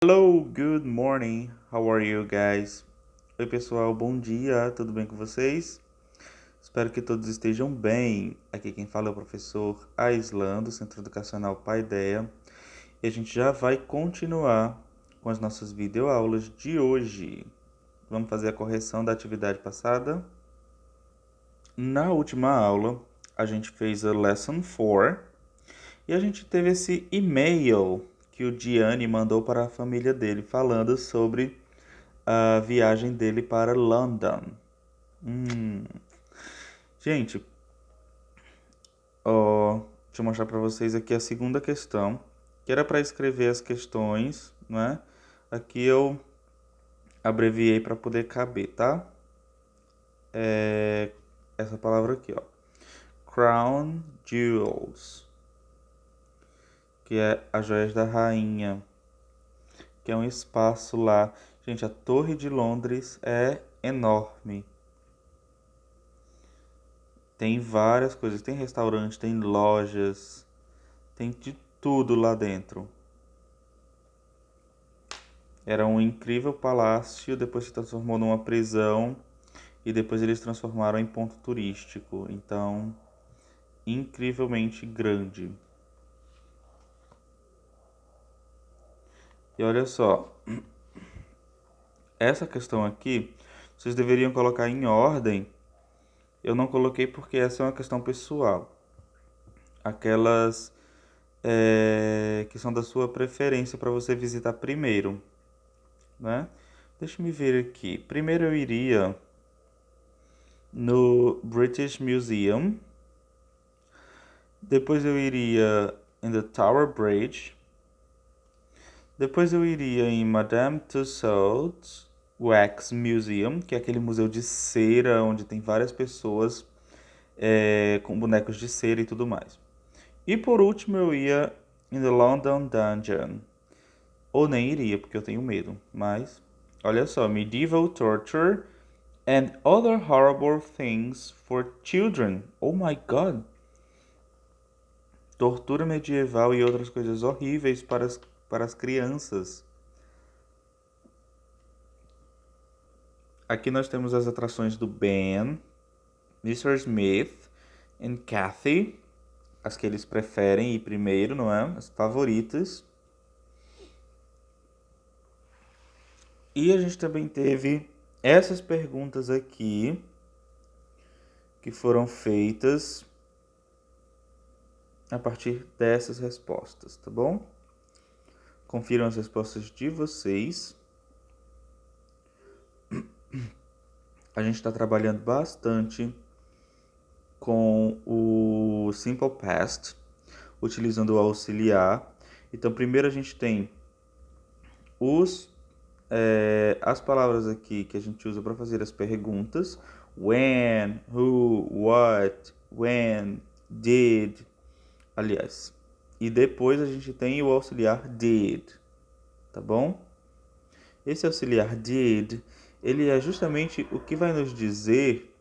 Hello, good morning. How are you guys? Oi, pessoal, bom dia. Tudo bem com vocês? Espero que todos estejam bem. Aqui quem fala é o professor Aislan, do Centro Educacional Paideia. E a gente já vai continuar com as nossas videoaulas de hoje. Vamos fazer a correção da atividade passada. Na última aula, a gente fez a Lesson 4 e a gente teve esse e-mail que o Gianni mandou para a família dele, falando sobre a viagem dele para London. Gente, deixa eu mostrar para vocês aqui a segunda questão, que era para escrever as questões, né? Aqui eu abreviei para poder caber, tá? Essa palavra aqui, ó. Crown Jewels, que é as joias da rainha, que é um espaço lá. Gente, a Torre de Londres é enorme. Tem várias coisas, tem restaurante, tem lojas, tem de tudo lá dentro. Era um incrível palácio, depois se transformou numa prisão e depois eles transformaram em ponto turístico. Então, incrivelmente grande. E olha só, essa questão aqui, vocês deveriam colocar em ordem. Eu não coloquei porque essa é uma questão pessoal. Aquelas que são da sua preferência para você visitar primeiro, né? Deixa me ver aqui. Primeiro eu iria no British Museum. Depois eu iria em The Tower Bridge. Depois eu iria em Madame Tussauds Wax Museum, que é aquele museu de cera onde tem várias pessoas com bonecos de cera e tudo mais. E por último eu ia em The London Dungeon. Ou nem iria, porque eu tenho medo. Mas, olha só, Medieval Torture and Other Horrible Things for Children. Oh my God! Tortura medieval e outras coisas horríveis para as crianças. Aqui nós temos as atrações do Ben, Mr. Smith e Kathy. As que eles preferem ir primeiro, não é? As favoritas. E a gente também teve essas perguntas aqui que foram feitas a partir dessas respostas, tá bom? Confiram as respostas de vocês. A gente está trabalhando bastante com o Simple Past, utilizando o auxiliar. Então, primeiro a gente tem as palavras aqui que a gente usa para fazer as perguntas. When, who, what, when, did, aliás. E depois a gente tem o auxiliar did, tá bom? Esse auxiliar did, ele é justamente o que vai nos dizer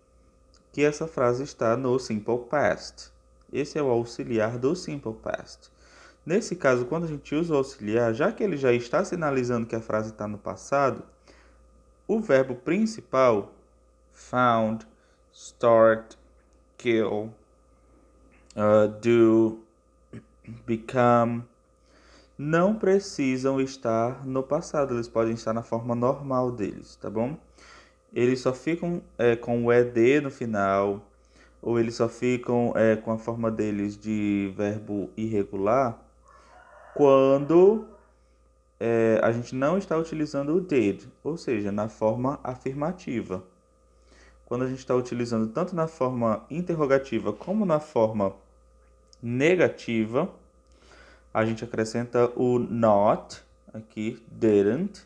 que essa frase está no Simple Past. Esse é o auxiliar do Simple Past. Nesse caso, quando a gente usa o auxiliar, já que ele já está sinalizando que a frase está no passado, o verbo principal, found, start, kill, do, become, não precisam estar no passado, eles podem estar na forma normal deles, tá bom? Eles só ficam com o ed no final, ou eles só ficam com a forma deles de verbo irregular quando a gente não está utilizando o did, ou seja, na forma afirmativa. Quando a gente está utilizando tanto na forma interrogativa como na forma negativa, a gente acrescenta o not, aqui, didn't,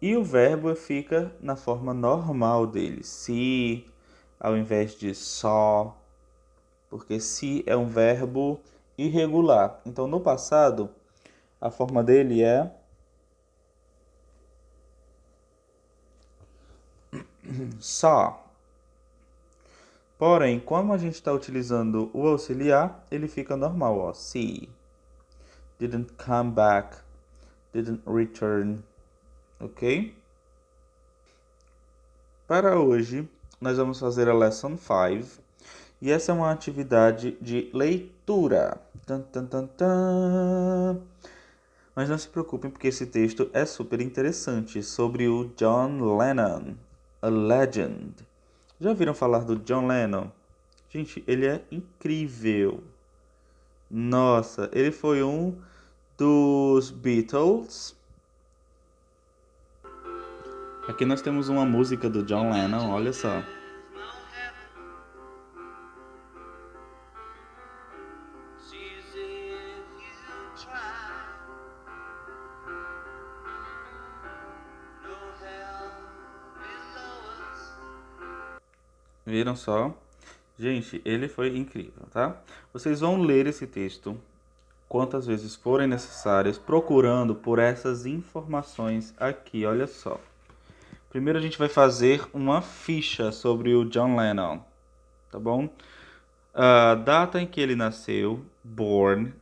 e o verbo fica na forma normal dele, see, ao invés de saw, porque see é um verbo irregular. Então, no passado, a forma dele é saw. Porém, como a gente está utilizando o auxiliar, ele fica normal, ó. See, didn't come back, didn't return. Ok? Para hoje, nós vamos fazer a Lesson 5. E essa é uma atividade de leitura. Tan, tan, tan, tan. Mas não se preocupem, porque esse texto é super interessante, sobre o John Lennon, a legend. Já ouviram falar do John Lennon? Gente, ele é incrível. Nossa, ele foi um dos Beatles. Aqui nós temos uma música do John Lennon, olha só. Viram só? Gente, ele foi incrível, tá? Vocês vão ler esse texto quantas vezes forem necessárias, procurando por essas informações aqui, olha só. Primeiro a gente vai fazer uma ficha sobre o John Lennon, tá bom? A data em que ele nasceu, born.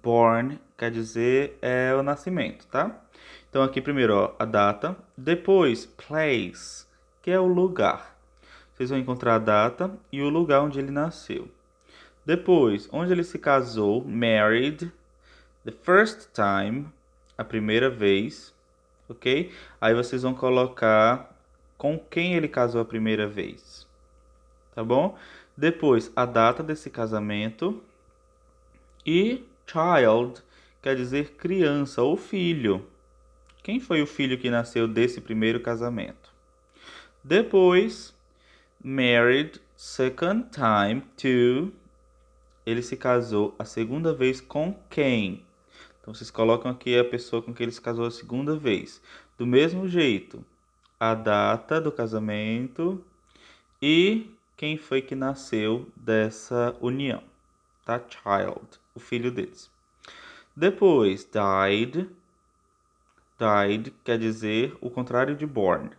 Born quer dizer o nascimento, tá? Então aqui primeiro, ó, a data. Depois, place, que é o lugar. Vocês vão encontrar a data e o lugar onde ele nasceu. Depois, onde ele se casou, married, the first time, a primeira vez, ok? Aí vocês vão colocar com quem ele casou a primeira vez, tá bom? Depois, a data desse casamento e child quer dizer criança ou filho. Quem foi o filho que nasceu desse primeiro casamento? Depois, married second time to. Ele se casou a segunda vez com quem? Então vocês colocam aqui a pessoa com quem ele se casou a segunda vez. Do mesmo jeito, a data do casamento e quem foi que nasceu dessa união, tá? Child, o filho deles. Depois, died. Died quer dizer o contrário de born.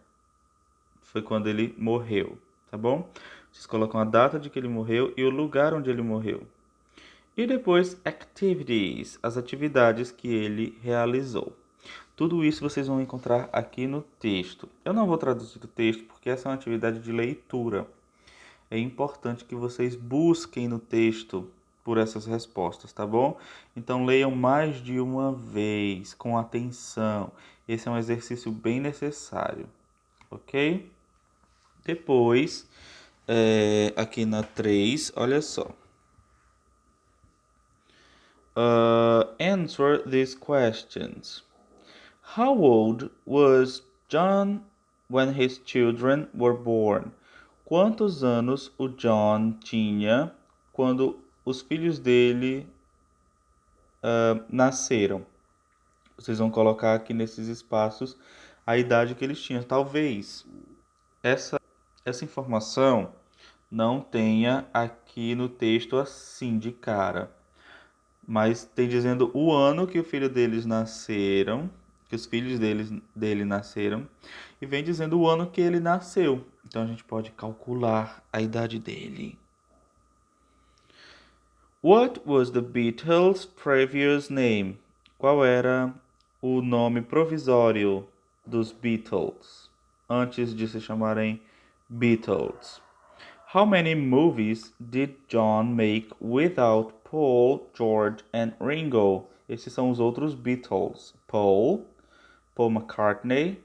Foi quando ele morreu, tá bom? Vocês colocam a data de que ele morreu e o lugar onde ele morreu. E depois, activities, as atividades que ele realizou. Tudo isso vocês vão encontrar aqui no texto. Eu não vou traduzir o texto porque essa é uma atividade de leitura. É importante que vocês busquem no texto por essas respostas, tá bom? Então leiam mais de uma vez, com atenção. Esse é um exercício bem necessário, ok? Depois, aqui na 3, olha só. Answer these questions. How old was John when his children were born? Quantos anos o John tinha quando os filhos dele nasceram? Vocês vão colocar aqui nesses espaços a idade que eles tinham. Talvez essa informação não tenha aqui no texto assim de cara, mas tem dizendo o ano que o filho deles nasceram, que os filhos dele nasceram, e vem dizendo o ano que ele nasceu. Então a gente pode calcular a idade dele. What was the Beatles' previous name? Qual era o nome provisório dos Beatles antes de se chamarem Beatles? How many movies did John make without Paul, George and Ringo? Esses são os outros Beatles. Paul McCartney,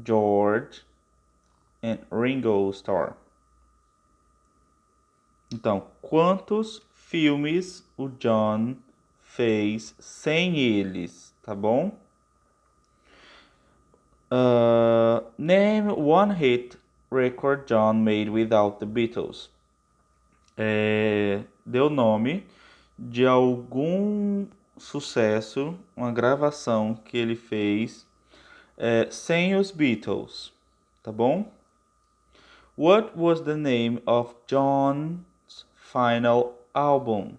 George and Ringo Starr. Então, quantos filmes o John fez sem eles, tá bom? Name one hit record John made without the Beatles. Deu nome de algum sucesso, uma gravação que ele fez sem os Beatles, tá bom? What was the name of John's final album?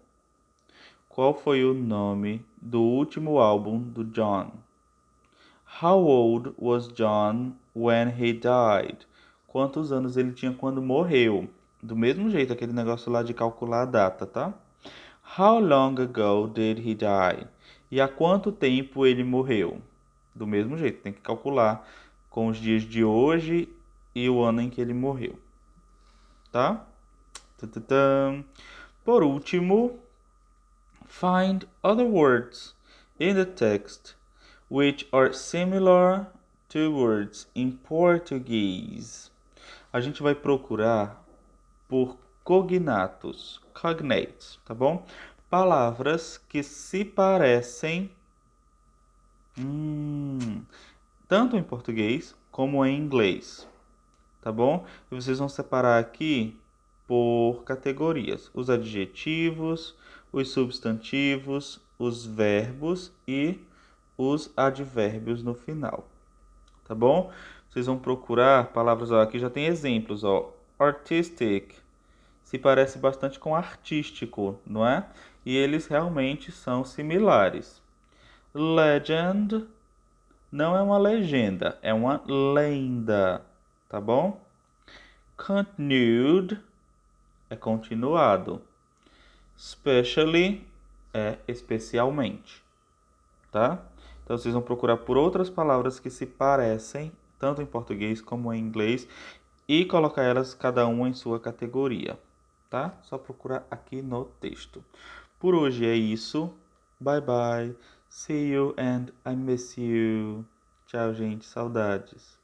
Qual foi o nome do último álbum do John? How old was John when he died? Quantos anos ele tinha quando morreu? Do mesmo jeito, aquele negócio lá de calcular a data, tá? How long ago did he die? E há quanto tempo ele morreu? Do mesmo jeito, tem que calcular com os dias de hoje e o ano em que ele morreu, tá? Tã. Por último, find other words in the text which are similar to words in Portuguese. A gente vai procurar por cognates, tá bom? Palavras que se parecem tanto em português como em inglês, tá bom? E vocês vão separar aqui por categorias: os adjetivos, os substantivos, os verbos e os advérbios no final, tá bom? Vocês vão procurar palavras, ó, aqui já tem exemplos, ó. Artistic se parece bastante com artístico, não é? E eles realmente são similares. Legend não é uma legenda, é uma lenda, tá bom? Continued é continuado. Especially é especialmente, tá? Então vocês vão procurar por outras palavras que se parecem, tanto em português como em inglês, e colocar elas cada uma em sua categoria, tá? Só procurar aqui no texto. Por hoje é isso. Bye bye. See you and I miss you. Tchau, gente. Saudades.